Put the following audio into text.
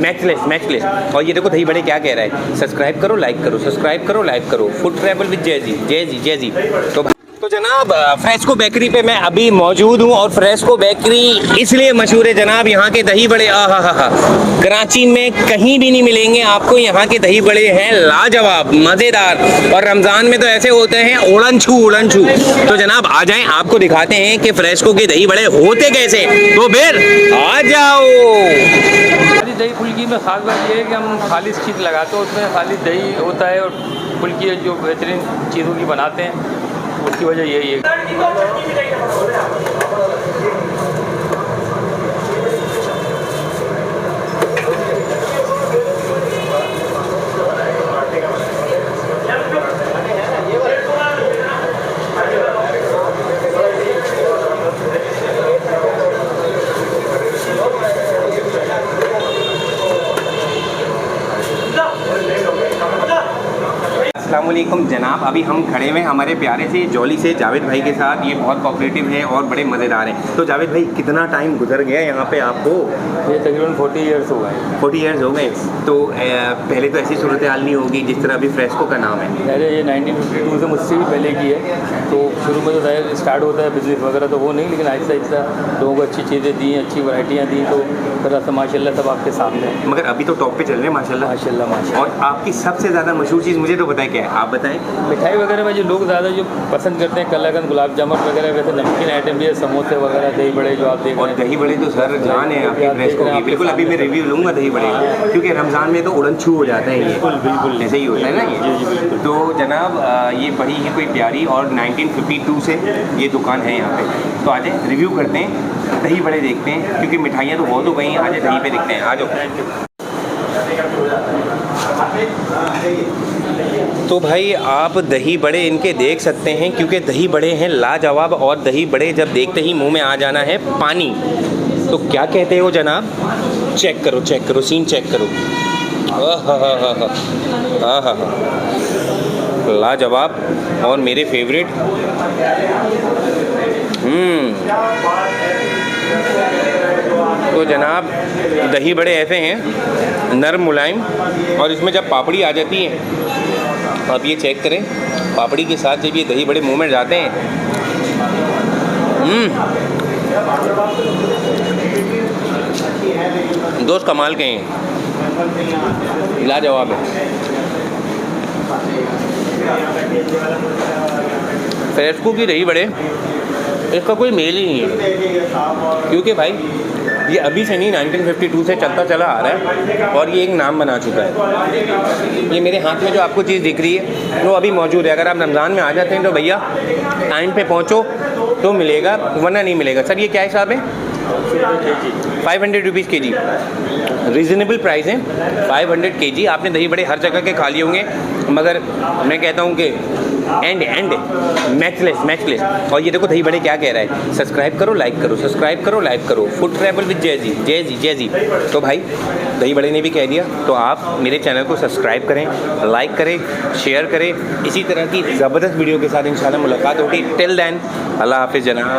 Matchless. और ये देखो दही बड़े क्या कह रहा है, सब्सक्राइब करो लाइक करो, सब्सक्राइब करो लाइक करो, फूड ट्रैवल विद जय जी। तो जनाब फ्रेस्को बेकरी पे मैं अभी मौजूद हूँ और फ्रेस्को बेकरी इसलिए मशहूर है जनाब, यहाँ के दही बड़े कराची में कहीं भी नहीं मिलेंगे आपको। यहाँ के दही बड़े हैं लाजवाब, मज़ेदार, और रमज़ान में तो ऐसे होते हैं उड़न छू। तो जनाब आ जाएं, आपको दिखाते हैं कि फ्रेस्को के दही बड़े होते कैसे, तो फिर आ जाओ। दही फुल्की में ख़ास बात यह है कि हम खालिश चीज़ लगाते हैं, उसमें खाली दही होता है और फुल्की जो बेहतरीन चीज़ों की बनाते हैं, उसकी वजह यही है। अस्सलामुअलैकुम जनाब, अभी हम खड़े हुए हमारे प्यारे से जॉली से जावेद भाई के साथ। ये बहुत कोऑपरेटिव है और बड़े मज़ेदार हैं। तो जावेद भाई कितना टाइम गुजर गया यहाँ पे आपको? ये तकरीबन 40 ईयर्स हो गए। 40 ईयर्स हो गए। तो पहले तो ऐसी सूरत हाल नहीं होगी जिस तरह अभी फ्रेस्को का नाम है। पहले ये 1952 से मुझसे भी पहले की है, तो शुरू में तो स्टार्ट होता है बिजनेस वगैरह तो वो नहीं, लेकिन आहिस्ता आहिस्ता लोगों को अच्छी चीज़ें दी, अच्छी वैरायटियाँ दी, तो फिर से माशाल्लाह सब आपके सामने। मगर अभी तो टॉप पे चल रहे हैं माशाल्लाह। और आपकी सबसे ज़्यादा मशहूर चीज़ मुझे तो बताएं क्या है, आप बताएं। मिठाई वगैरह में जो लोग ज़्यादा जो पसंद करते हैं, कलाकंद, गुलाब जामुन वगैरह, वैसे नमकीन आइटम भी है, समोसे वगैरह, दही बड़े जो आप देख रहे हैं। और दही बड़े तो सर जान है आपके फ्रेस्को की। बिल्कुल अभी मैं रिव्यू लूँगा दही बड़े, क्योंकि रमज़ान में तो उड़न छू हो जाता है ये। बिल्कुल ऐसे ही होता है ना ये। तो जनाब ये बड़ी ही कोई प्यारी, और 1952 से ये दुकान है यहाँ पे। तो आज रिव्यू करते हैं, दही बड़े देखते हैं, क्योंकि मिठाइयाँ तो बहुत हो गई हैं, आज दही पे देखते हैं। आ जाओ। तो भाई आप दही बड़े इनके देख सकते हैं, क्योंकि दही बड़े हैं लाजवाब, और दही बड़े जब देखते ही मुंह में आ जाना है पानी। तो क्या कहते हो जनाब? चेक करो सीन चेक करो। हाँ लाजवाब, और मेरे फेवरेट। तो जनाब दही बड़े ऐसे हैं नरम मुलायम, और इसमें जब पापड़ी आ जाती है, आप ये चेक करें, पापड़ी के साथ जब ये दही बड़े मुंह में जाते हैं, दोस्त कमाल के हैं, लाजवाब है। फ्रेस्को की दही बड़े इसका कोई मेल ही नहीं है, क्योंकि भाई ये अभी से नहीं 1952 से चलता चला आ रहा है, और ये एक नाम बना चुका है। ये मेरे हाथ में जो आपको चीज़ दिख रही है वो अभी मौजूद है। अगर आप रमज़ान में आ जाते हैं तो भैया टाइम पे पहुँचो तो मिलेगा, वरना नहीं मिलेगा। सर ये क्या हिसाब है? 500 रुपीज़ kg, रीज़नेबल प्राइस है। 500 kg। आपने दही बड़े हर जगह के खा लिए होंगे, मगर मैं कहता हूँ कि एंड मैचलेस। और ये देखो दही बड़े क्या कह रहा है, सब्सक्राइब करो लाइक करो, फूड ट्रैवल विद जय जी। तो भाई दही बड़े ने भी कह दिया, तो आप मेरे चैनल को सब्सक्राइब करें, लाइक करें, शेयर करें। इसी तरह की ज़बरदस्त वीडियो के साथ इंशाल्लाह मुलाकात होगी। टिल देन अल्लाह हाफ़िज़ जनाब।